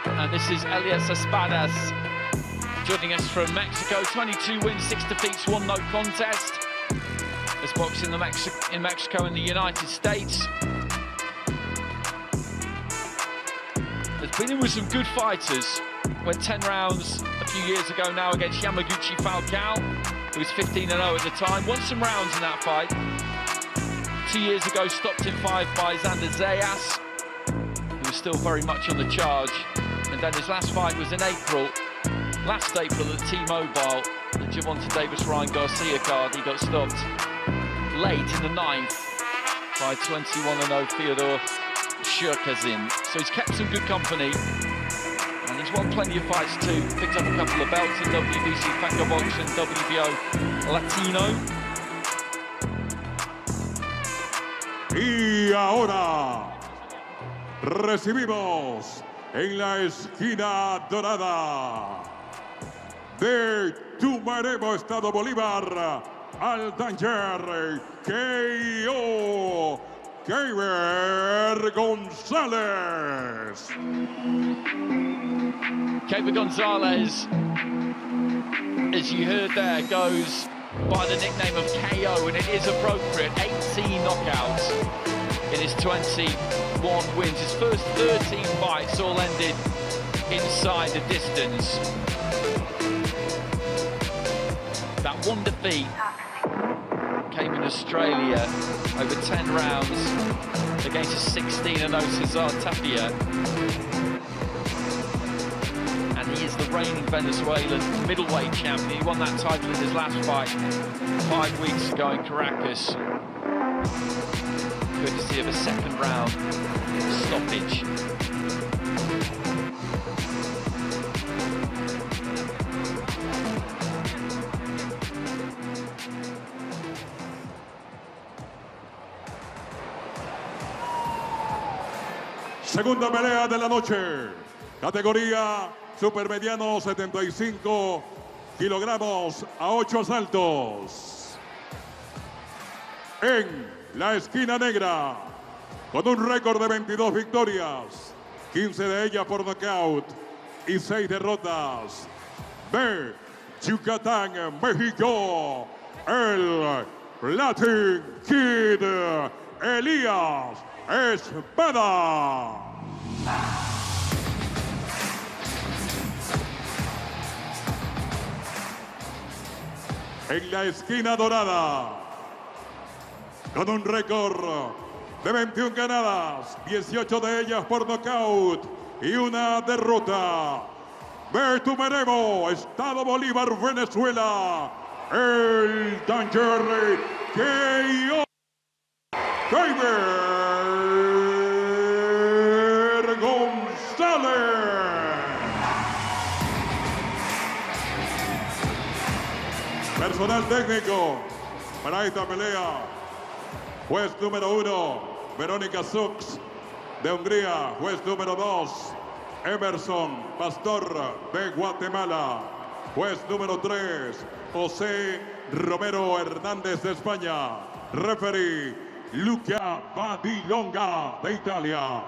And this is Elias Espadas joining us from Mexico. 22 wins, 6 defeats, 1 no contest. There's boxing in Mexico and the United States. There's been in with some good fighters. Went 10 rounds a few years ago now against Yamaguchi Falcao, who was 15-0 at the time. Won some rounds in that fight. 2 years ago, stopped in 5 by Xander Zayas, who was still very much on the charge. And then his last fight was in April, last April at T-Mobile, the Gervonta Davis-Ryan Garcia card. He got stopped late in the 9th by 21-0 Theodore Shurkazin. So he's kept some good company, and he's won plenty of fights too. Picked up a couple of belts in WBC Fango Box and WBO Latino. Y ahora recibimos en la esquina dorada de Tumaremo, Estado Bolívar, al Danger K.O. Keiber Gonzalez. Keiber Gonzalez, as you heard there, goes by the nickname of KO, and it is appropriate. 18 knockouts in his 21 wins. His first 13 fights all ended inside the distance. That one defeat came in Australia over 10 rounds against a 16-0 Cesar Tapia. And he is the reigning Venezuelan middleweight champion. He won that title in his last fight 5 weeks ago in Caracas, courtesy of a second round stoppage. Segunda pelea de la noche, categoría supermediano, 75 kilogramos a 8 asaltos. En la esquina negra, con un récord de 22 victorias, 15 de ellas por nocaut y 6 derrotas, de Yucatán, México, el Latin Kid Elias Espada. En la esquina dorada, con un récord de 21 ganadas, 18 de ellas por nocaut y 1 derrota, de Tumaremo, Estado Bolívar, Venezuela, el Danger K.O. Keiber Gonzalez. Personal técnico para esta pelea: juez número 1, Verónica Sux de Hungría; juez número 2, Emerson Pastor de Guatemala; juez número 3, José Romero Hernández de España; referee Luca Badilonga de Italia.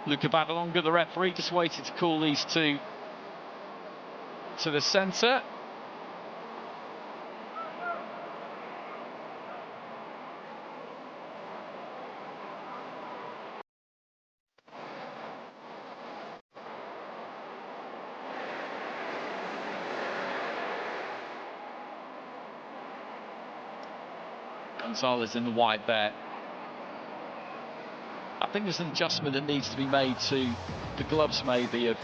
Luca Badalonga, the referee, just waited to call these two to the centre. Gonzalez in the white there. I think there's an adjustment that needs to be made to the gloves maybe of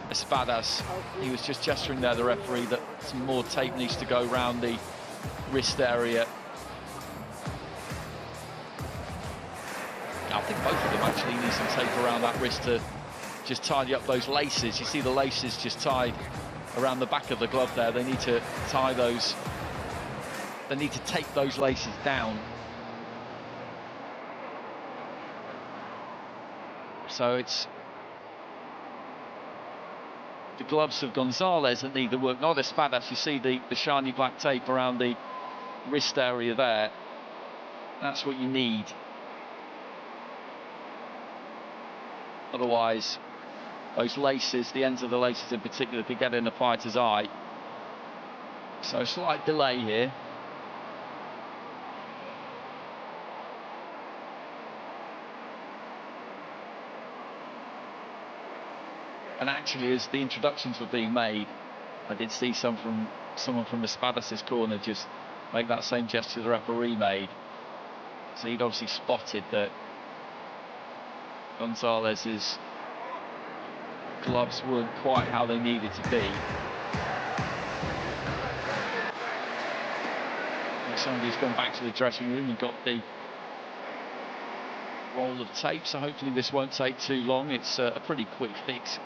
Espadas. He was just gesturing there, the referee, that some more tape needs to go around the wrist area. I think both of them actually need some tape around that wrist to just tidy up those laces. You see the laces just tied around the back of the glove there. They need to tie those they need to take those laces down. So it's the gloves of Gonzalez that need the work, not Espadas. You see the shiny black tape around the wrist area there. That's what you need. Otherwise, those laces, the ends of the laces in particular, could get in the fighter's eye. So slight delay here. And actually, as the introductions were being made, I did see someone from Espadas's corner just make that same gesture the referee made. So he'd obviously spotted that Gonzalez's gloves weren't quite how they needed to be. And somebody's gone back to the dressing room and got the roll of tape, so hopefully this won't take too long. It's a pretty quick fix.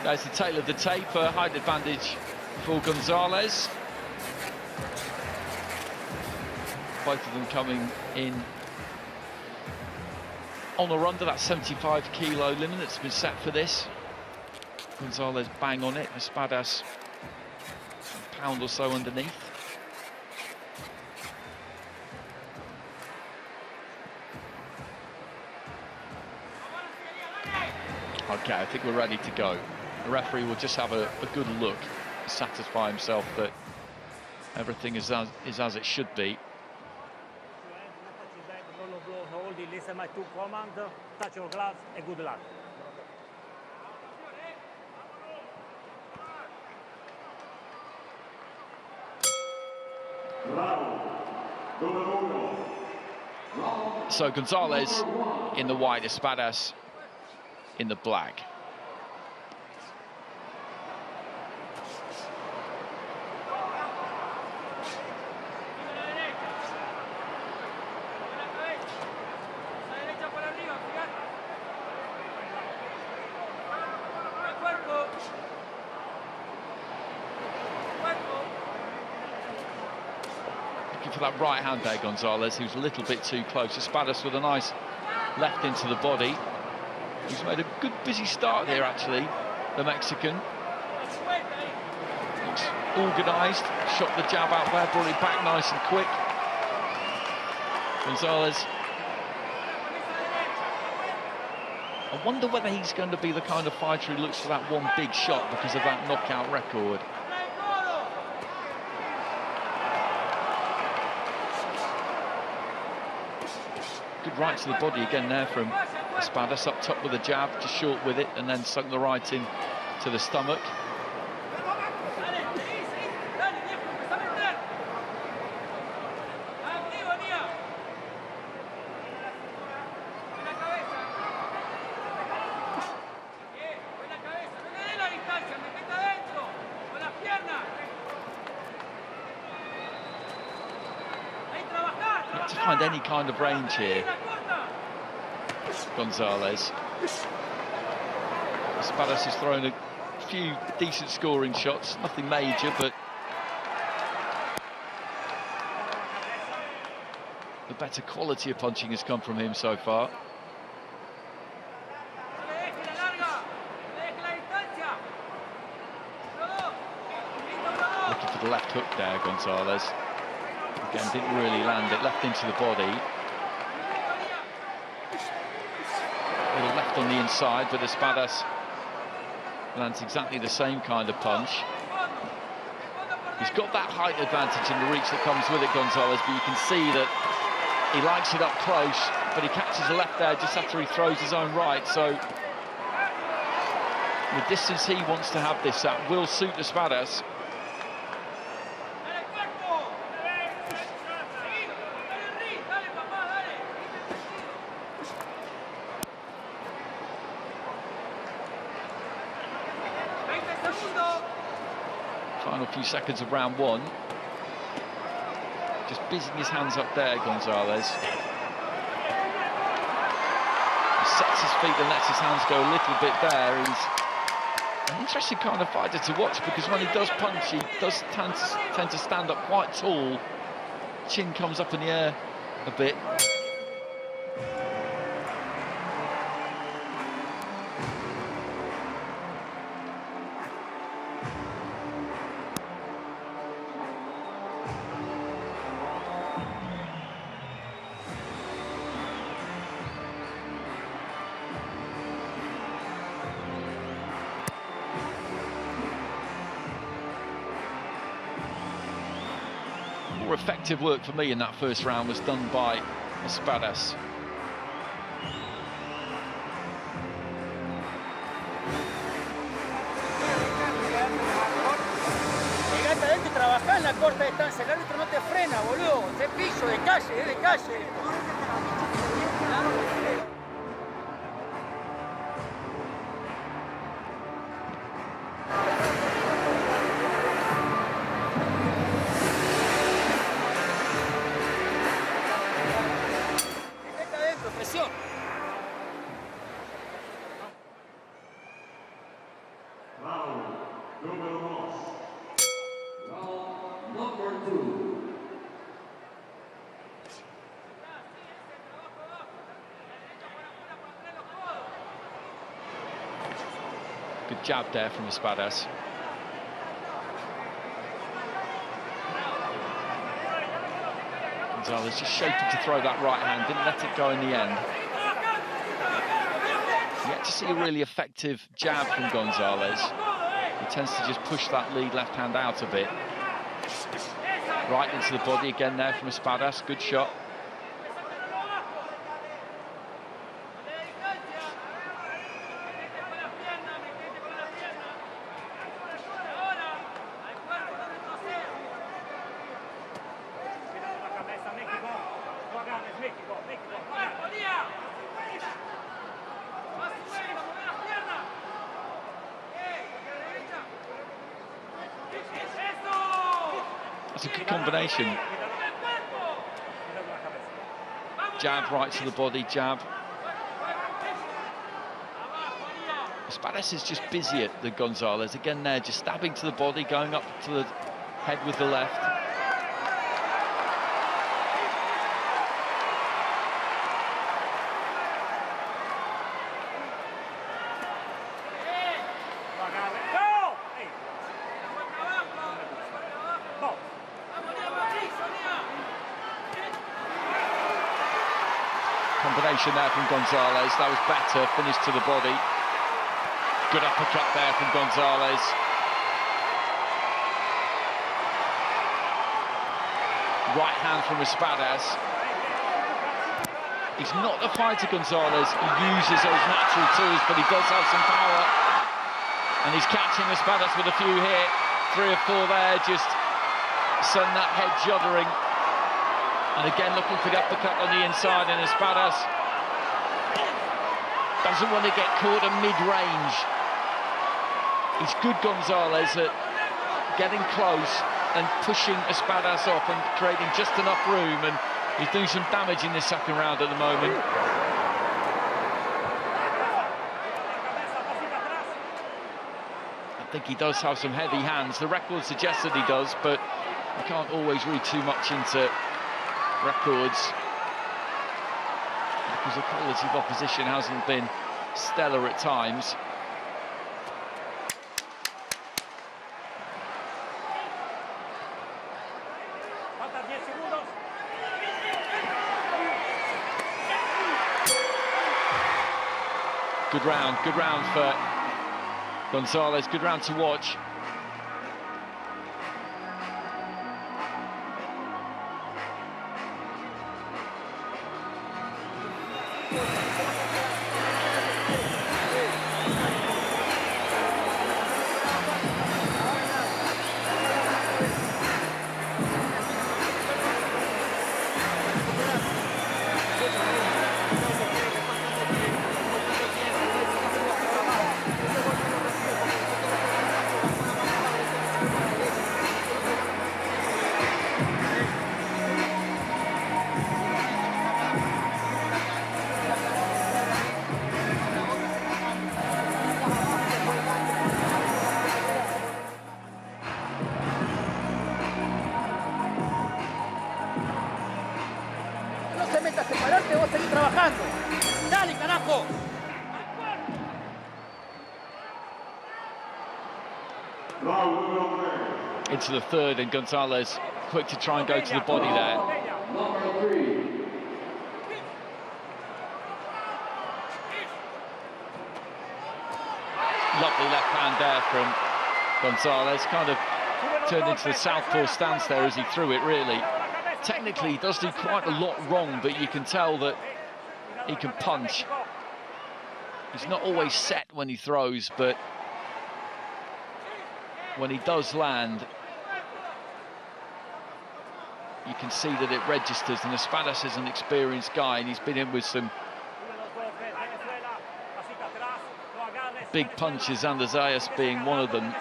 There's the tail of the tape, height advantage for Gonzalez. Both of them coming in on or under that 75 kilo limit that's been set for this. Gonzalez bang on it, Espadas a pound or so underneath. Okay, I think we're ready to go. The referee will just have a good look, satisfy himself that everything is as it should be. Listen my two commands, touch your gloves and good luck. So Gonzalez in the white, Espadas in the black. For that right hand there, Gonzalez, he was a little bit too close. Espadas with a nice left into the body. He's made a good busy start here, actually, the Mexican. Looks organised, shot the jab out there, brought it back nice and quick. Gonzalez. I wonder whether he's going to be the kind of fighter who looks for that one big shot because of that knockout record. Good right to the body again there from Espadas, up top with a jab, just short with it, and then sunk the right in to the stomach. Not to find any kind of range here, Gonzalez. Espadas has thrown a few decent scoring shots, nothing major, but the better quality of punching has come from him so far. Looking for the left hook there, Gonzalez. Again, didn't really land it, left into the body. A little left on the inside, but Espadas lands exactly the same kind of punch. He's got that height advantage in the reach that comes with it, Gonzalez, but you can see that he likes it up close, but he catches the left there just after he throws his own right, so the distance he wants to have this at will suit Espadas. Final few seconds of round one. Just busying his hands up there, Gonzalez. He sets his feet and lets his hands go a little bit there. He's an interesting kind of fighter to watch, because when he does punch, he does tend to stand up quite tall. Chin comes up in the air a bit. More effective work for me in that first round was done by ESPADAS. Llegate adentro y trabajá en la corta distancia. El árbitro no te frena, boludo. De piso, de calle, de calle. Good jab there from ESPADAS. Gonzalez just shaping to throw that right hand, didn't let it go in the end. Yet to see a really effective jab from Gonzalez. He tends to just push that lead left hand out a bit. Right into the body again there from ESPADAS, good shot. That's a good combination. Jab right to the body, jab. ESPADAS is just busier than Gonzalez. Again there, just stabbing to the body, going up to the head with the left. Combination there from Gonzalez, that was better, finished to the body. Good uppercut there from Gonzalez. Right hand from ESPADAS. He's not the fighter, Gonzalez. He uses those natural tools, but he does have some power. And he's catching ESPADAS with a few here. 3 or 4 there, just send that head juddering. And again, looking for the uppercut on the inside, and ESPADAS doesn't want to get caught at mid-range. He's good, Gonzalez, at getting close and pushing ESPADAS off and creating just enough room, and he's doing some damage in this second round at the moment. I think he does have some heavy hands. The record suggests that he does, but you can't always read too much into records, because the quality of opposition hasn't been stellar at times. Good round for Gonzalez, good round to watch. trabajando. Dale, carajo. Into the third, and Gonzalez quick to try and go to the body there. Lovely left hand there from Gonzalez, kind of turned into the southpaw stance there as he threw it, really. Technically, he does do quite a lot wrong, but you can tell that he can punch. He's not always set when he throws, but when he does land, you can see that it registers, and Espadas is an experienced guy, and he's been in with some big punches, and Elias being one of them.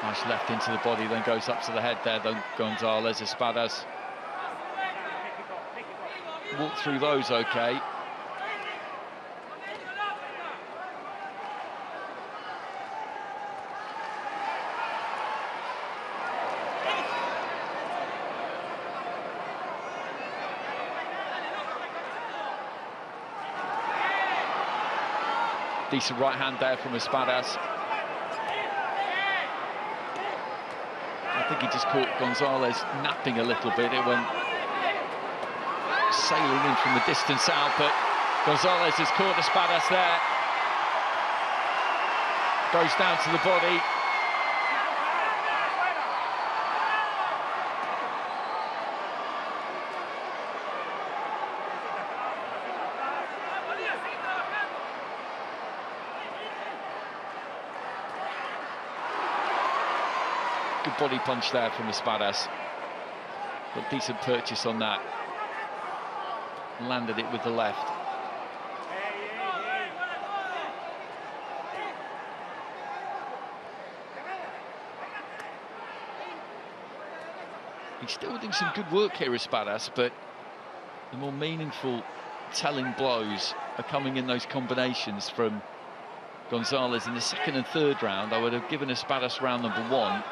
Nice left into the body, then goes up to the head there, then Gonzalez. Espadas walked through those okay. Decent right hand there from Espadas. I think he just caught Gonzalez napping a little bit. It went sailing in from the distance out, but Gonzalez has caught Espadas there. Goes down to the body. Good body punch there from Espadas. But decent purchase on that. Landed it with the left. He's still doing some good work here, Espadas, but the more meaningful telling blows are coming in those combinations from Gonzalez in the second and third round. I would have given Espadas round number one.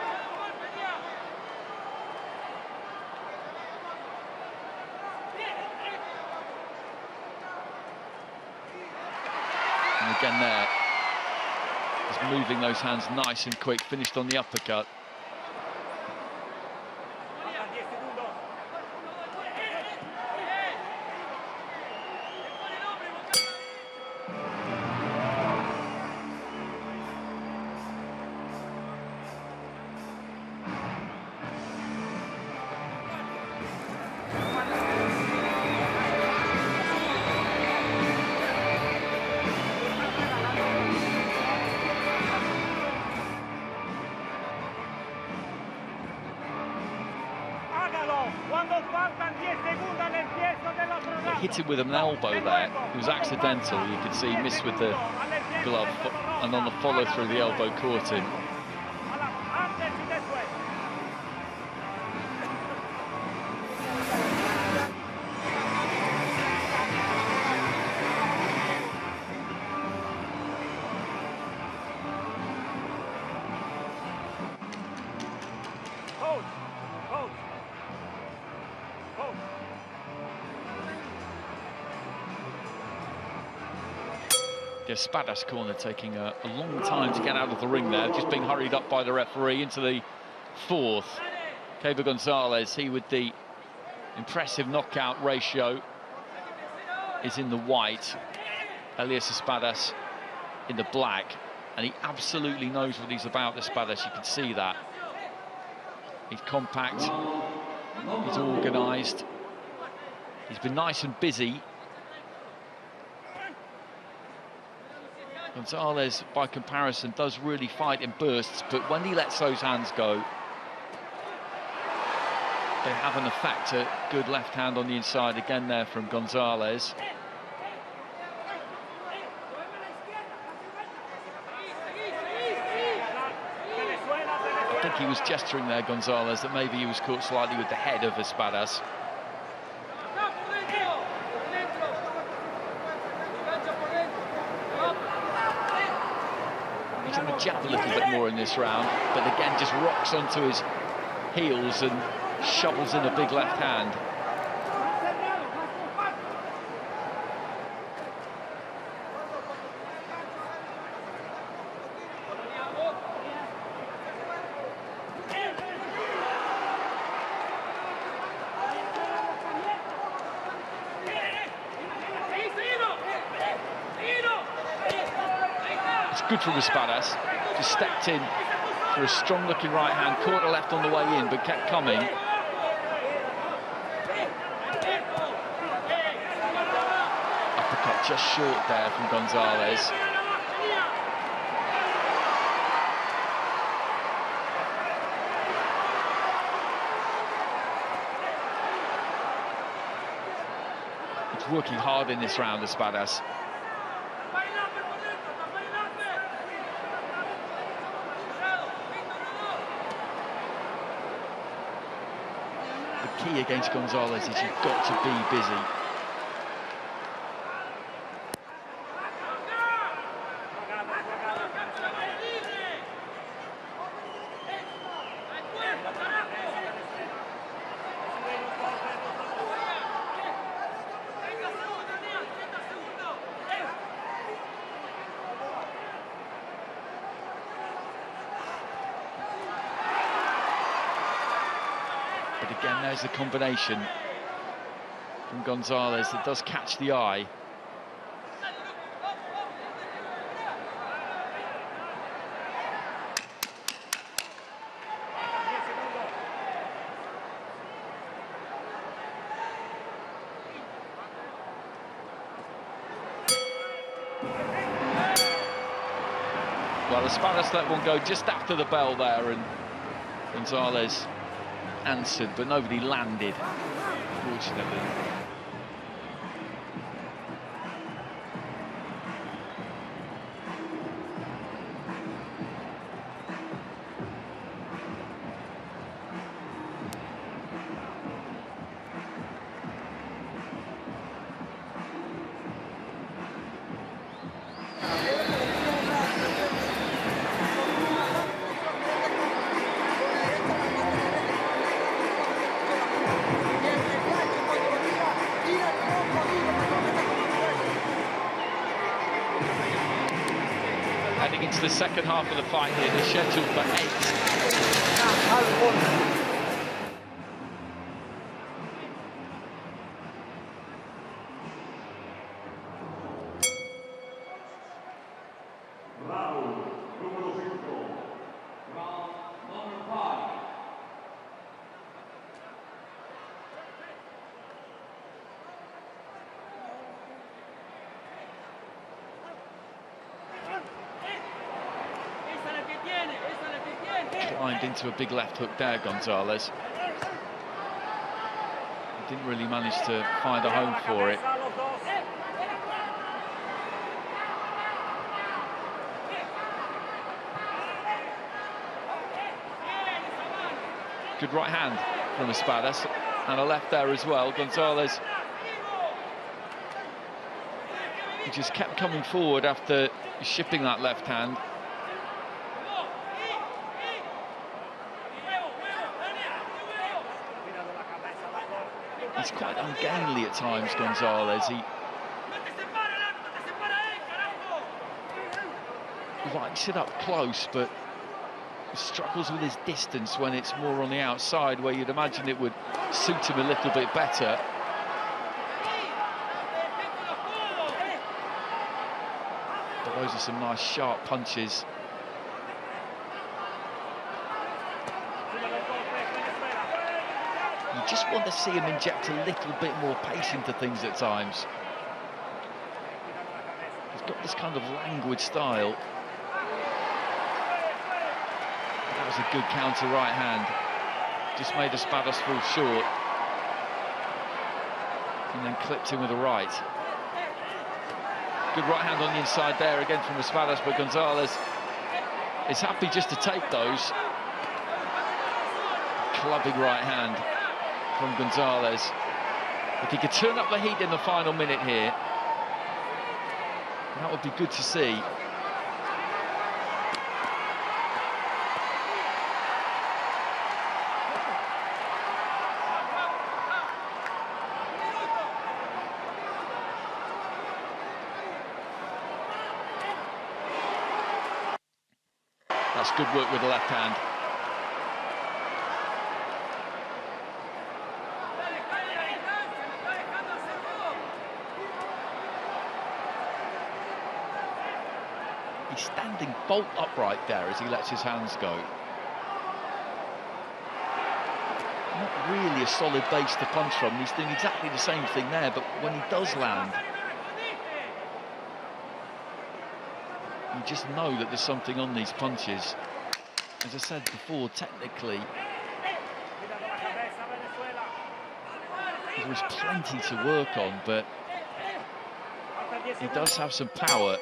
Again there, just moving those hands nice and quick, finished on the uppercut. Hit him with an elbow there. It was accidental. You could see he missed with the glove, and on the follow through, the elbow caught him. The Espadas corner taking a long time to get out of the ring there, just being hurried up by the referee into the fourth. Keiber Gonzalez, he with the impressive knockout ratio, is in the white. Elias Espadas in the black, and he absolutely knows what he's about, Espadas. You can see that. He's compact, he's organised, he's been nice and busy. Gonzalez, by comparison, does really fight in bursts, but when he lets those hands go, they have an effect. A good left hand on the inside again there from Gonzalez. I think he was gesturing there, Gonzalez, that maybe he was caught slightly with the head of Espadas. trying to jab a little bit more in this round, but again just rocks onto his heels and shovels in a big left hand. Good from ESPADAS, just stepped in for a strong-looking right hand, caught a left on the way in, but kept coming. Uppercut just short there from Gonzalez. He's working hard in this round, ESPADAS. Key against Gonzalez is you've got to be busy. But again, there's the combination from Gonzalez that does catch the eye. Well, ESPADAS let one go just after the bell there, and Gonzalez answered, but nobody landed, fortunately. Heading into the second half of the fight here, they're scheduled for 8. Climbed into a big left hook there, Gonzalez. He didn't really manage to find a home for it. Good right hand from ESPADAS, and a left there as well. Gonzalez, he just kept coming forward after shipping that left hand. He's quite ungainly at times, Gonzalez. He likes it up close, but struggles with his distance when it's more on the outside, where you'd imagine it would suit him a little bit better. But those are some nice sharp punches. You just want to see him inject a little bit more pace into things at times. He's got this kind of languid style. That was a good counter right hand. Just made ESPADAS fall short. And then clipped him with a right. Good right hand on the inside there again from ESPADAS, but Gonzalez is happy just to take those. Clubbing right hand from Gonzalez. If he could turn up the heat in the final minute here, that would be good to see. That's good work with the left hand. He's standing bolt upright there as he lets his hands go. Not really a solid base to punch from. He's doing exactly the same thing there, but when he does land, you just know that there's something on these punches. As I said before, technically, there was plenty to work on, but he does have some power.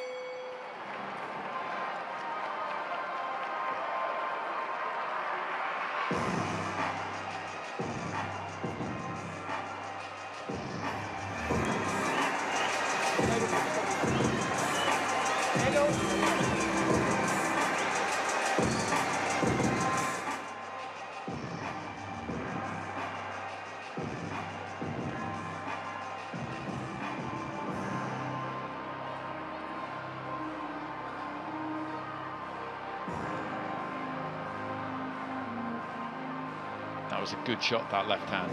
That was a good shot, that left hand.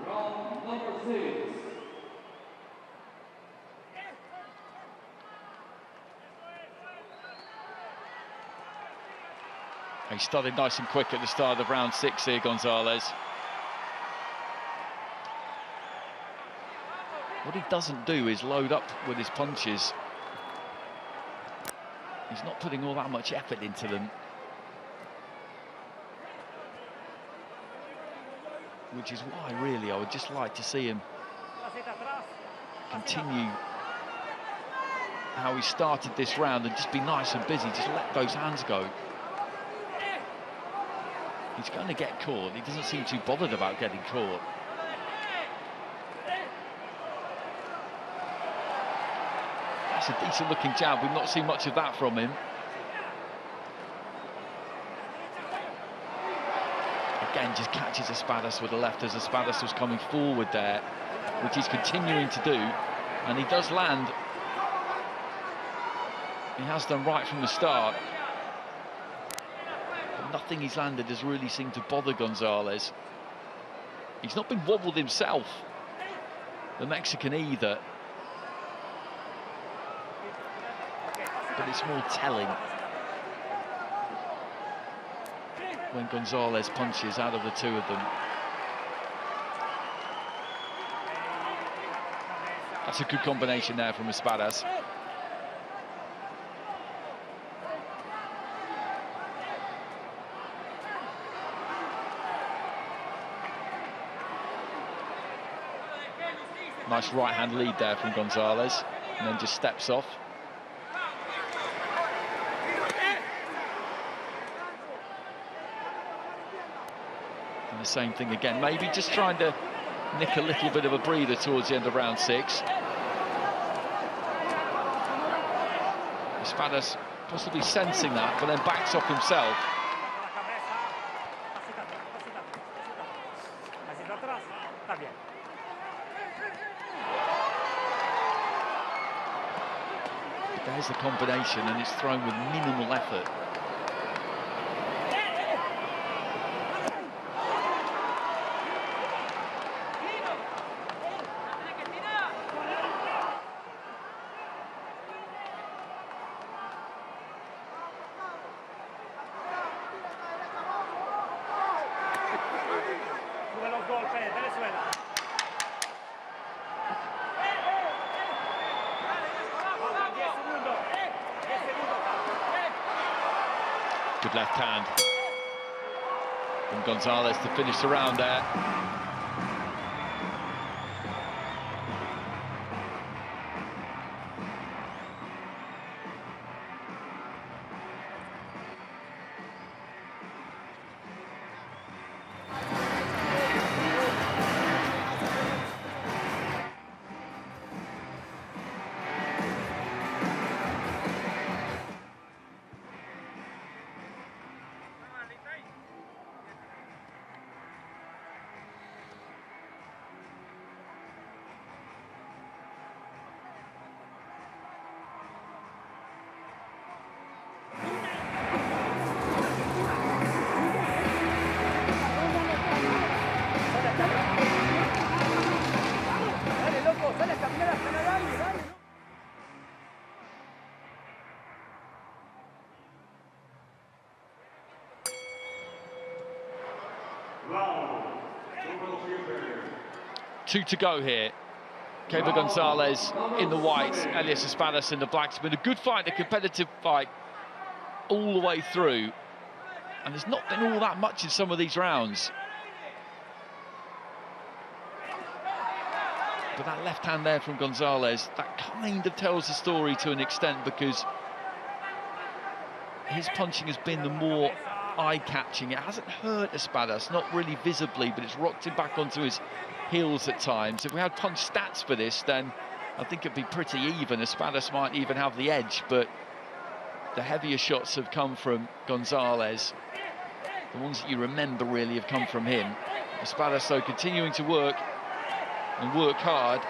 Round number 6. He started nice and quick at the start of round 6 here, Gonzalez. What he doesn't do is load up with his punches. He's not putting all that much effort into them, which is why, really, I would just like to see him continue how he started this round and just be nice and busy, just let those hands go. He's going to get caught. He doesn't seem too bothered about getting caught. That's a decent looking jab. We've not seen much of that from him. Again, just catches Espadas with the left as Espadas was coming forward there, which he's continuing to do. And he does land. He has done right from the start. Nothing he's landed has really seemed to bother Gonzalez. He's not been wobbled himself, the Mexican either. But it's more telling when Gonzalez punches out of the two of them. That's a good combination there from Espadas. Nice right-hand lead there from Gonzalez, and then just steps off. And the same thing again, maybe just trying to nick a little bit of a breather towards the end of round 6. Espadas possibly sensing that, but then backs off himself. There's the combination, and it's thrown with minimal effort. Good left hand from Gonzalez to finish the round there. 2 to go here. Keiber Gonzalez in the whites, Elias Espadas in the blacks. It's been a good fight, a competitive fight all the way through. And there's not been all that much in some of these rounds. But that left hand there from Gonzalez, that kind of tells the story to an extent, because his punching has been the more eye-catching. It hasn't hurt Espadas, not really visibly, but it's rocked him back onto his heels at times. If we had punch stats for this, then I think it'd be pretty even. Espadas might even have the edge, but the heavier shots have come from Gonzalez. The ones that you remember really have come from him. Espadas, though, continuing to work and work hard.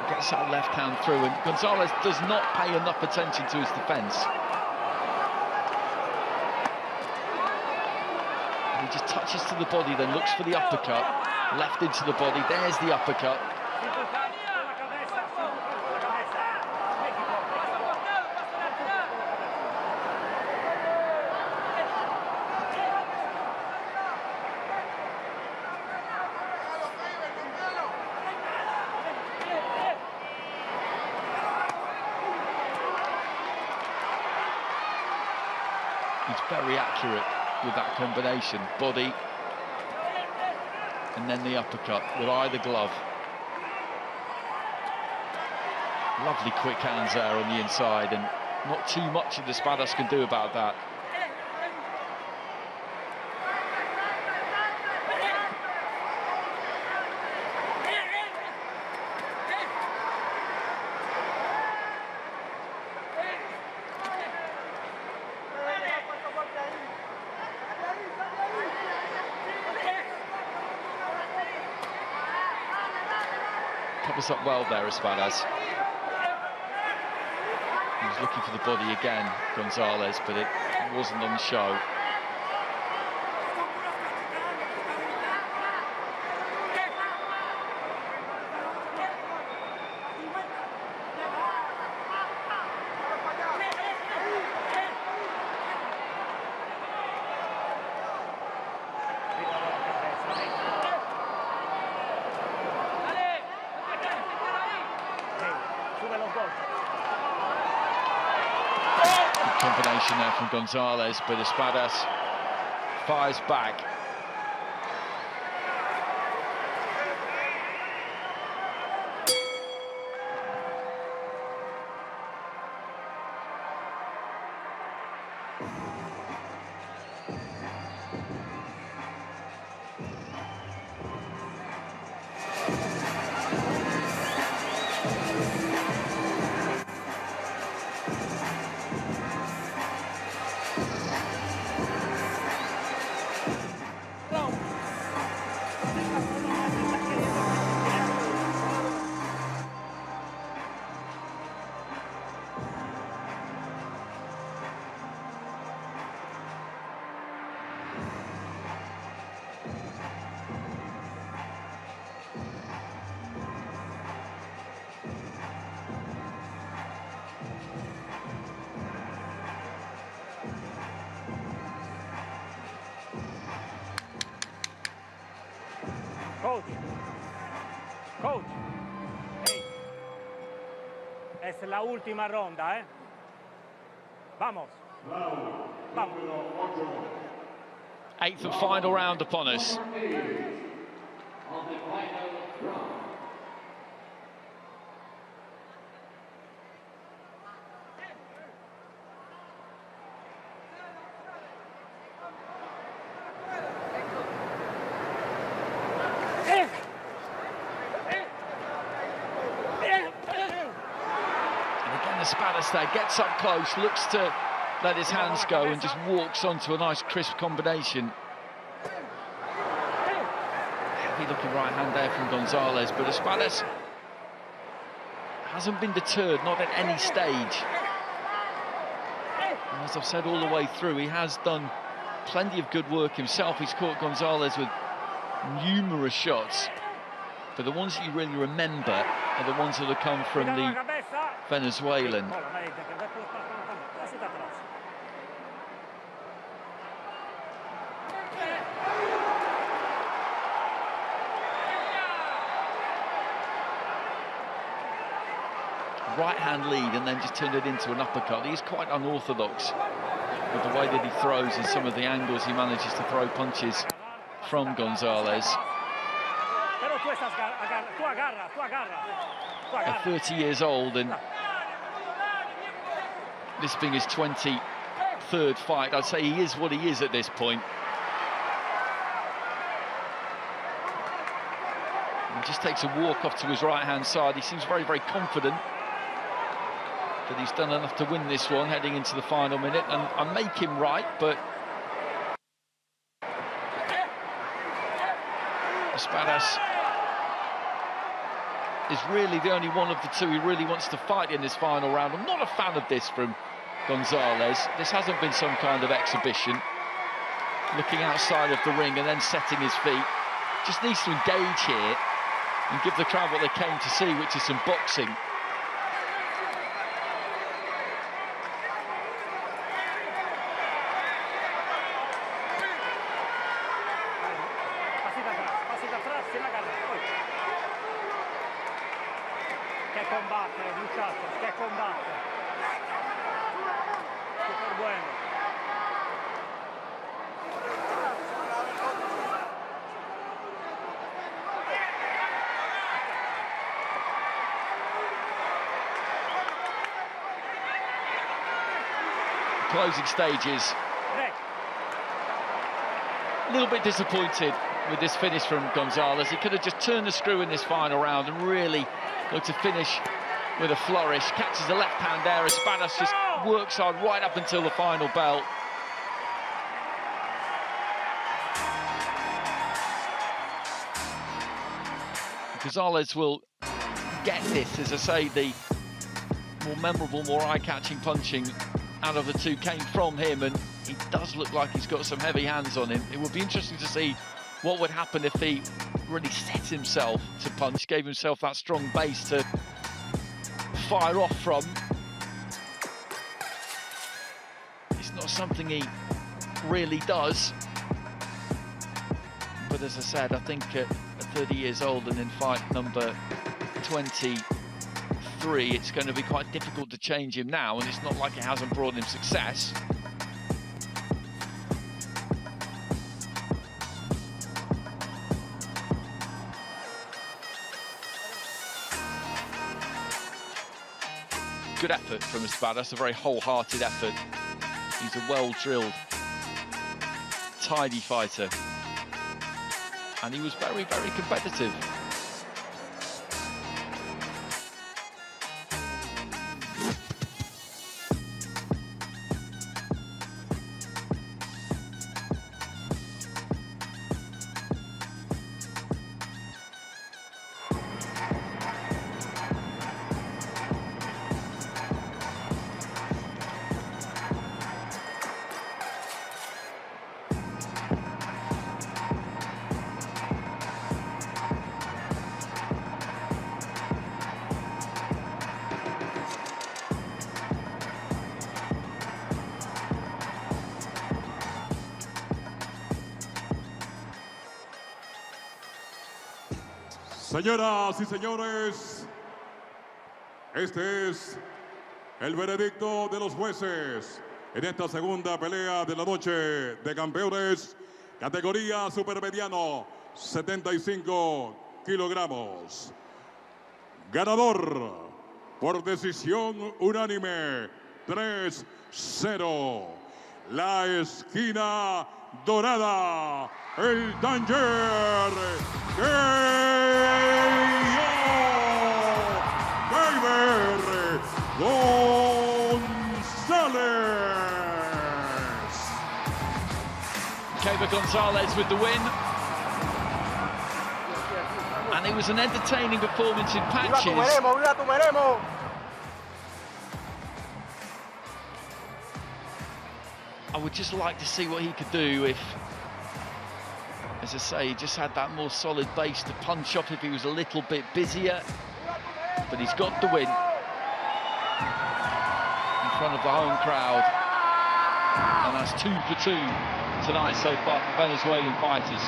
Gets that left hand through, and Gonzalez does not pay enough attention to his defence. And he just touches to the body, then looks for the uppercut. Left into the body, there's the uppercut. He's very accurate with that combination. Body, and then the uppercut with either glove. Lovely quick hands there on the inside, and not too much that Espadas can do about that. Covers up well there, Espadas. He was looking for the body again, Gonzalez, but it wasn't on the show. Combination there from Gonzalez, but Espadas fires back. Coach, hey, es la última ronda, Vamos. Vamos. 8th and final round upon us. Espadas there gets up close, looks to let his hands go, and just walks onto a nice crisp combination. Heavy looking right hand there from Gonzalez, but Espadas hasn't been deterred, not at any stage. And as I've said all the way through, he has done plenty of good work himself. He's caught Gonzalez with numerous shots, but the ones that you really remember are the ones that have come from the Venezuelan. right-hand lead and then just turned it into an uppercut. He's quite unorthodox with the way that he throws and some of the angles he manages to throw punches from Gonzalez. At 30 years old, and this being his 23rd fight, I'd say he is what he is at this point. He just takes a walk off to his right-hand side. He seems very, very confident that he's done enough to win this one heading into the final minute, and I make him right, but ESPADAS is really the only one of the two he really wants to fight in this final round. I'm not a fan of this from Gonzalez. This hasn't been some kind of exhibition. Looking outside of the ring and then setting his feet. Just needs to engage here and give the crowd what they came to see, which is some boxing. Che combatte, muchachos, che combatte. Super bueno. Closing stages. A little bit disappointed with this finish from Gonzalez. He could have just turned the screw in this final round and really looked to finish with a flourish. Catches the left hand there. ESPADAS just works hard right up until the final bell. Gonzalez will get this, as I say, the more memorable, more eye-catching punching out of the two came from him, and he does look like he's got some heavy hands on him. It would be interesting to see what would happen if he really set himself to punch, gave himself that strong base to fire off from. It's not something he really does. But as I said, I think at 30 years old and in fight number 23, it's going to be quite difficult to change him now, and it's not like it hasn't brought him success. Good effort from ESPADAS, a very wholehearted effort. He's a well-drilled, tidy fighter. And he was very, very competitive. Señoras y señores, este es el veredicto de los jueces en esta segunda pelea de la noche de campeones, categoría supermediano, 75 kilogramos. Ganador por decisión unánime, 3-0. La esquina dorada, el Tanger Keiber Gonzalez. Keiber Gonzalez with the win. And it was an entertaining performance in patches. I would just like to see what he could do if, as I say, he just had that more solid base to punch off if he was a little bit busier. But he's got the win in front of the home crowd. And that's 2 for 2 tonight so far for Venezuelan fighters.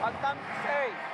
Faltan 6.